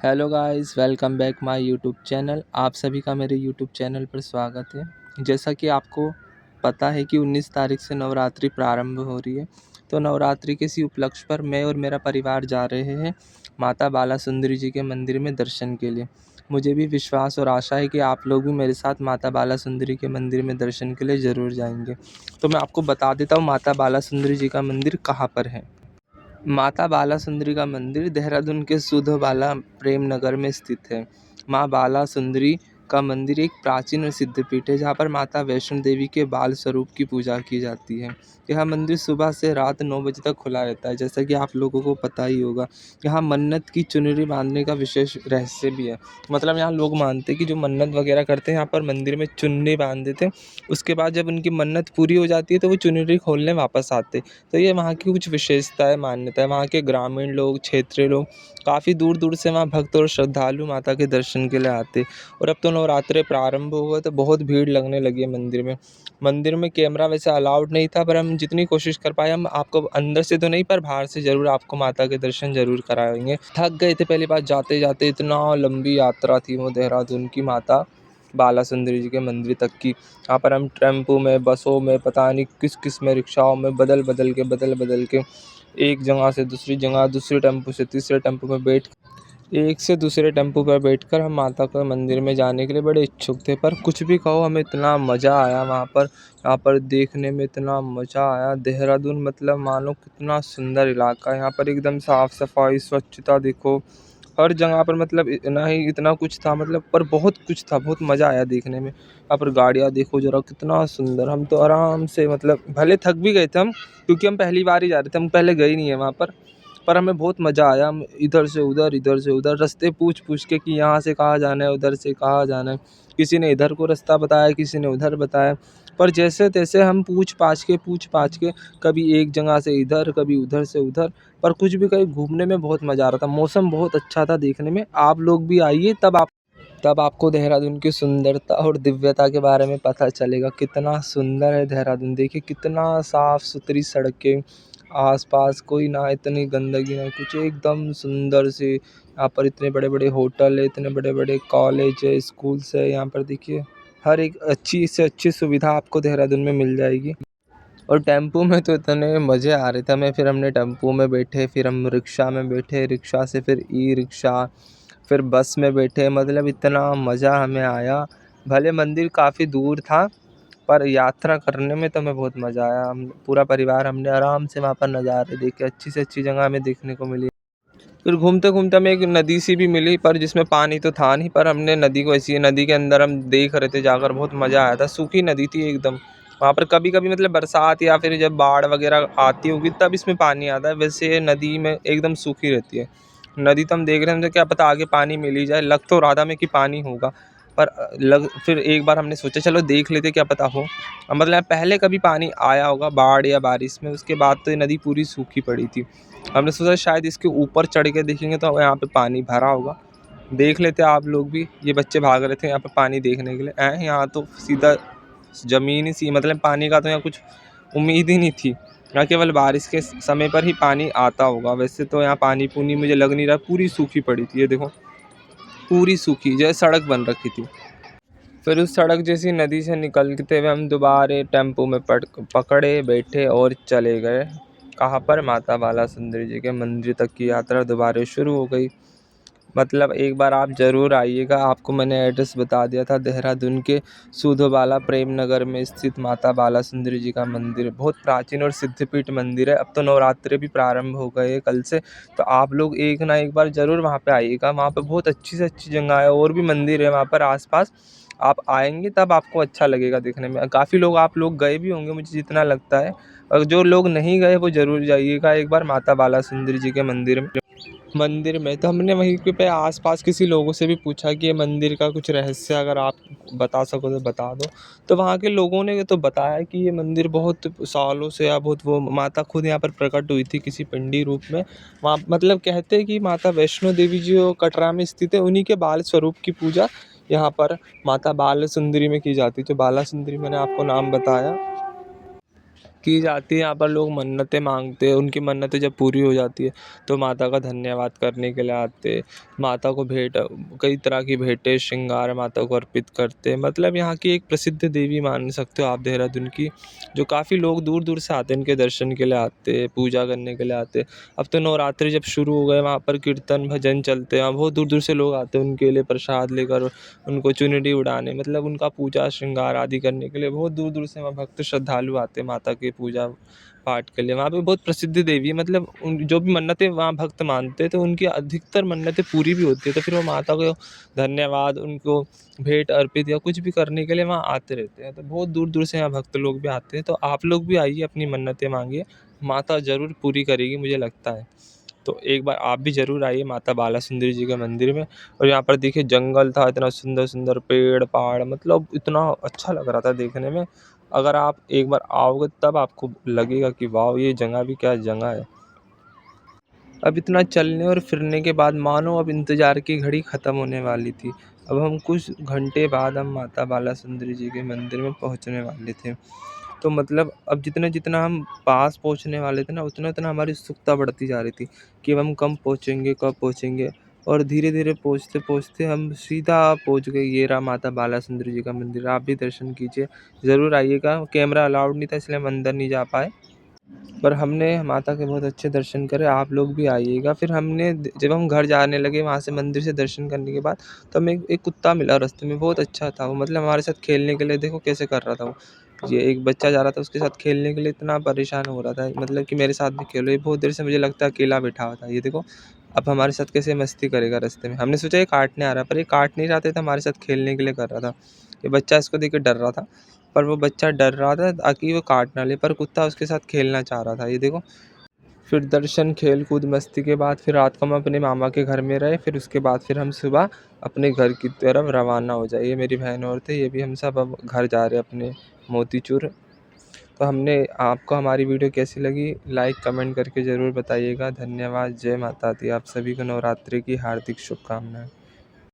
Hello guys, welcome back my YouTube channel. आप सभी का मेरे यूट्यूब चैनल पर स्वागत है। जैसा कि आपको पता है कि 19 तारीख से नवरात्रि प्रारंभ हो रही है। तो नवरात्रि के इसी उपलक्ष्य पर मैं और मेरा परिवार जा रहे हैं माता बाला सुंदरी जी के मंदिर में दर्शन के लिए। मुझे भी विश्वास और आशा है कि आप लोग भी मेरे साथ माता बाला सुंदरी के मंदिर में दर्शन के लिए ज़रूर जाएंगे। तो मैं आपको बता देता हूँ माता बाला सुंदरी जी का मंदिर कहाँ पर है। माता बाला सुंदरी का मंदिर देहरादून के सुधोबाला प्रेम नगर में स्थित है। माँ बाला सुंदरी का मंदिर एक प्राचीन और सिद्धपीठ है जहाँ पर माता वैष्णो देवी के बाल स्वरूप की पूजा की जाती है। यह मंदिर सुबह से रात 9 बजे तक खुला रहता है, जैसा कि आप लोगों को पता ही होगा। यहाँ मन्नत की चुनरी बांधने का विशेष रहस्य भी है। मतलब यहाँ लोग मानते हैं कि जो मन्नत वगैरह करते हैं यहाँ पर मंदिर में चुन्नी बांध देते हैं। उसके बाद जब उनकी मन्नत पूरी हो जाती है तो वो चुनरी खोलने वापस आते। तो ये वहाँ की कुछ विशेषताएँ मान्यता है। वहाँ के ग्रामीण लोग, क्षेत्रीय लोग काफ़ी दूर दूर से वहाँ भक्त और श्रद्धालु माता के दर्शन के लिए आते। और अब तो नवरात्रे प्रारंभ हो गए तो बहुत भीड़ लगने लगी है मंदिर में। मंदिर में कैमरा वैसे अलाउड नहीं था, पर हम जितनी कोशिश कर पाए हम आपको अंदर से तो नहीं पर बाहर से ज़रूर आपको माता के दर्शन ज़रूर कराएंगे। थक गए थे पहली बार जाते जाते, इतना लंबी यात्रा थी वो देहरादून की माता बाला सुंदरी जी के मंदिर तक की। यहाँ पर हम टेम्पो में, बसों में, पता नहीं किस किस में, रिक्शाओं में बदल बदल के एक जगह से दूसरी जगह, दूसरे टेम्पो से तीसरे टेम्पो में बैठ एक से दूसरे टेम्पो पर बैठकर हम माता के मंदिर में जाने के लिए बड़े इच्छुक थे। पर कुछ भी कहो, हमें इतना मज़ा आया वहाँ पर। यहाँ पर देखने में इतना मज़ा आया। देहरादून मतलब मानो कितना सुंदर इलाका है। यहाँ पर एकदम साफ़ सफाई, स्वच्छता देखो हर जगह पर। मतलब इतना ही इतना कुछ था, मतलब पर बहुत कुछ था, बहुत मज़ा आया देखने में। यहाँ पर गाड़ियाँ देखो ज़रा कितना सुंदर। हम तो आराम से, मतलब भले थक भी गए थे हम, क्योंकि हम पहली बार ही जा रहे थे, हम पहले गए नहीं है वहाँ पर हमें बहुत मज़ा आया। हम इधर से उधर रास्ते पूछ के कि यहाँ से कहाँ जाना है, उधर से कहाँ जाना है। किसी ने इधर को रास्ता बताया, किसी ने उधर बताया। पर जैसे तैसे हम पूछ पाछ के कभी एक जगह से इधर, कभी उधर से उधर, पर कुछ भी कहीं घूमने में बहुत मज़ा आ रहा था। मौसम बहुत अच्छा था देखने में। आप लोग भी आइए, तब आपको देहरादून की सुंदरता और दिव्यता के बारे में पता चलेगा। कितना सुंदर है देहरादून, देखिए कितना साफ़ सुथरी सड़कें, आसपास कोई ना इतनी गंदगी ना कुछ, एकदम सुंदर से। यहाँ पर इतने बड़े बड़े होटल है, इतने बड़े बड़े कॉलेज है, स्कूल्स है। यहाँ पर देखिए हर एक अच्छी से अच्छी सुविधा आपको देहरादून में मिल जाएगी। और टेम्पो में तो इतने मज़े आ रहे थे हमें। फिर हमने टेम्पो में बैठे, फिर हम रिक्शा में बैठे, रिक्शा से फिर ई रिक्शा, फिर बस में बैठे। मतलब इतना मज़ा हमें आया। भले मंदिर काफ़ी दूर था, पर यात्रा करने में तो हमें बहुत मज़ा आया। हम पूरा परिवार, हमने आराम से वहाँ पर नज़ारे देखे, अच्छी से अच्छी जगह हमें देखने को मिली। फिर घूमते घूमते हमें एक नदी सी भी मिली, पर जिसमें पानी तो था नहीं, पर हमने नदी को ऐसी नदी के अंदर हम देख रहे थे जाकर, बहुत मज़ा आया था। सूखी नदी थी एकदम। वहाँ पर कभी कभी मतलब बरसात या फिर जब बाढ़ वगैरह आती होगी तब इसमें पानी आता है, वैसे नदी में एकदम सूखी रहती है नदी। तो हम देख रहे थे क्या पता आगे पानी मिल ही जाए, लग तो रहा था हमें कि पानी होगा, पर फिर एक बार हमने सोचा चलो देख लेते क्या पता हो। मतलब पहले कभी पानी आया होगा बाढ़ या बारिश में, उसके बाद तो ये नदी पूरी सूखी पड़ी थी। हमने सोचा शायद इसके ऊपर चढ़ के देखेंगे तो यहाँ पे पानी भरा होगा, देख लेते आप लोग भी। ये बच्चे भाग रहे थे यहाँ पे पानी देखने के लिए। यहाँ तो सीधा ज़मीन ही सी, मतलब पानी का तो यहाँ कुछ उम्मीद ही नहीं थी। यहाँ केवल बारिश के समय पर ही पानी आता होगा, वैसे तो यहाँ पानी पुनी मुझे लग नहीं रहा। पूरी सूखी पड़ी थी, ये देखो पूरी सूखी, जैसे सड़क बन रखी थी। फिर उस सड़क जैसी नदी से निकलते हुए हम दोबारा टेम्पो में पकड़े, बैठे और चले गए। कहाँ पर? माता बाला सुंदरी जी के मंदिर तक की यात्रा दोबारा शुरू हो गई। मतलब एक बार आप ज़रूर आइएगा। आपको मैंने एड्रेस बता दिया था, देहरादून के सूधोबाला प्रेम नगर में स्थित माता बाला सुंदरी जी का मंदिर बहुत प्राचीन और सिद्धपीठ मंदिर है। अब तो नवरात्रे भी प्रारंभ हो गए हैं कल से, तो आप लोग एक ना एक बार ज़रूर वहाँ पे आइएगा। वहाँ पे बहुत अच्छी से अच्छी जगह है, और भी मंदिर है वहाँ पर आसपास। आप आएंगे तब आपको अच्छा लगेगा देखने में। काफ़ी लोग, आप लोग गए भी होंगे मुझे जितना लगता है, और जो लोग नहीं गए वो ज़रूर जाइएगा एक बार माता बाला सुंदरी जी के मंदिर में। तो हमने वहीं पे आसपास किसी लोगों से भी पूछा कि ये मंदिर का कुछ रहस्य अगर आप बता सको तो बता दो। तो वहाँ के लोगों ने तो बताया कि ये मंदिर बहुत सालों से या बहुत, वो माता खुद यहाँ पर प्रकट हुई थी किसी पिंडी रूप में। वहाँ मतलब कहते हैं कि माता वैष्णो देवी जो कटरा में स्थित है, उन्हीं के बाल स्वरूप की पूजा यहाँ पर माता बाल सुंदरी में की जाती है। तो बाला सुंदरी मैंने आपको नाम बताया। की जाती है। यहाँ पर लोग मन्नतें मांगते हैं, उनकी मन्नतें जब पूरी हो जाती है तो माता का धन्यवाद करने के लिए आते हैं। माता को भेंट, कई तरह की भेंटें श्रृंगार माता को अर्पित करते हैं। मतलब यहाँ की एक प्रसिद्ध देवी मान सकते हो आप देहरादून की, जो काफ़ी लोग दूर दूर से आते हैं, इनके दर्शन के लिए आते हैं, पूजा करने के लिए आते हैं। अब तो नवरात्रि जब शुरू हो गए, वहाँ पर कीर्तन भजन चलते हैं, वहाँ बहुत दूर दूर से लोग आते हैं उनके लिए प्रसाद लेकर, उनको चुनरी उड़ाने, मतलब उनका पूजा श्रृंगार आदि करने के लिए बहुत दूर दूर से वहाँ भक्त श्रद्धालु आते हैं माता की पूजा पाठ के लिए। वहाँ पे बहुत प्रसिद्ध देवी है, मतलब उन जो भी मन्नतें वहाँ भक्त मानते हैं तो उनकी अधिकतर मन्नतें पूरी भी होती है। तो फिर वो माता को धन्यवाद, उनको भेंट अर्पित या कुछ भी करने के लिए वहाँ आते रहते हैं। तो बहुत दूर दूर से यहाँ भक्त लोग भी आते हैं। तो आप लोग भी आइए, अपनी मन्नतें मांगिए, माता ज़रूर पूरी करेगी मुझे लगता है। तो एक बार आप भी ज़रूर आइए माता बाला सुंदरी जी के मंदिर में। और यहाँ पर देखिए जंगल था, इतना सुंदर सुंदर पेड़ पहाड़, मतलब इतना अच्छा लग रहा था देखने में। अगर आप एक बार आओगे तब आपको लगेगा कि वाह, ये जगह भी क्या जगह है। अब इतना चलने और फिरने के बाद मानो अब इंतज़ार की घड़ी ख़त्म होने वाली थी। अब हम कुछ घंटे बाद हम माता बाला सुंदरी जी के मंदिर में पहुँचने वाले थे। तो मतलब अब जितना हम पास पहुँचने वाले थे ना, उतना हमारी उत्सुकता बढ़ती जा रही थी कि अब हम कब पहुँचेंगे। और धीरे-धीरे पहुँचते-पहुँचते हम सीधा पहुँच गए, ये रहा माता बाला सुंदरी जी का मंदिर। आप भी दर्शन कीजिए, ज़रूर आइएगा। कैमरा अलाउड नहीं था इसलिए हम अंदर नहीं जा पाए, पर हमने माता के बहुत अच्छे दर्शन करे। आप लोग भी आइएगा। फिर हमने जब हम घर जाने लगे वहाँ से मंदिर से दर्शन करने के बाद, तो हमें एक कुत्ता मिला रास्ते में, बहुत अच्छा था वो, मतलब हमारे साथ खेलने के लिए देखो कैसे कर रहा था वो। ये एक बच्चा जा रहा था उसके साथ खेलने के लिए, इतना परेशान हो रहा था, मतलब कि मेरे साथ भी खेलो। ये बहुत देर से मुझे लगता है अकेला बैठा हुआ था। ये देखो अब हमारे साथ कैसे मस्ती करेगा रास्ते में। हमने सोचा ये काटने आ रहा है, पर ये काट नहीं रहा था, हमारे साथ खेलने के लिए कर रहा था। ये बच्चा इसको देख के डर रहा था, पर वो बच्चा डर रहा था ताकि वो काट ना ले, पर कुत्ता उसके साथ खेलना चाह रहा था। ये देखो, फिर दर्शन, खेल कूद, मस्ती के बाद फिर रात को हम अपने मामा के घर में रहे। फिर उसके बाद फिर हम सुबह अपने घर की तरफ रवाना हो जाए। ये मेरी बहन और थे, ये भी हम सब अब घर जा रहे हैं अपने मोतीचूर। तो हमने आपको हमारी वीडियो कैसी लगी, लाइक कमेंट करके ज़रूर बताइएगा। धन्यवाद। जय माता दी। आप सभी को नवरात्रि की हार्दिक शुभकामनाएं।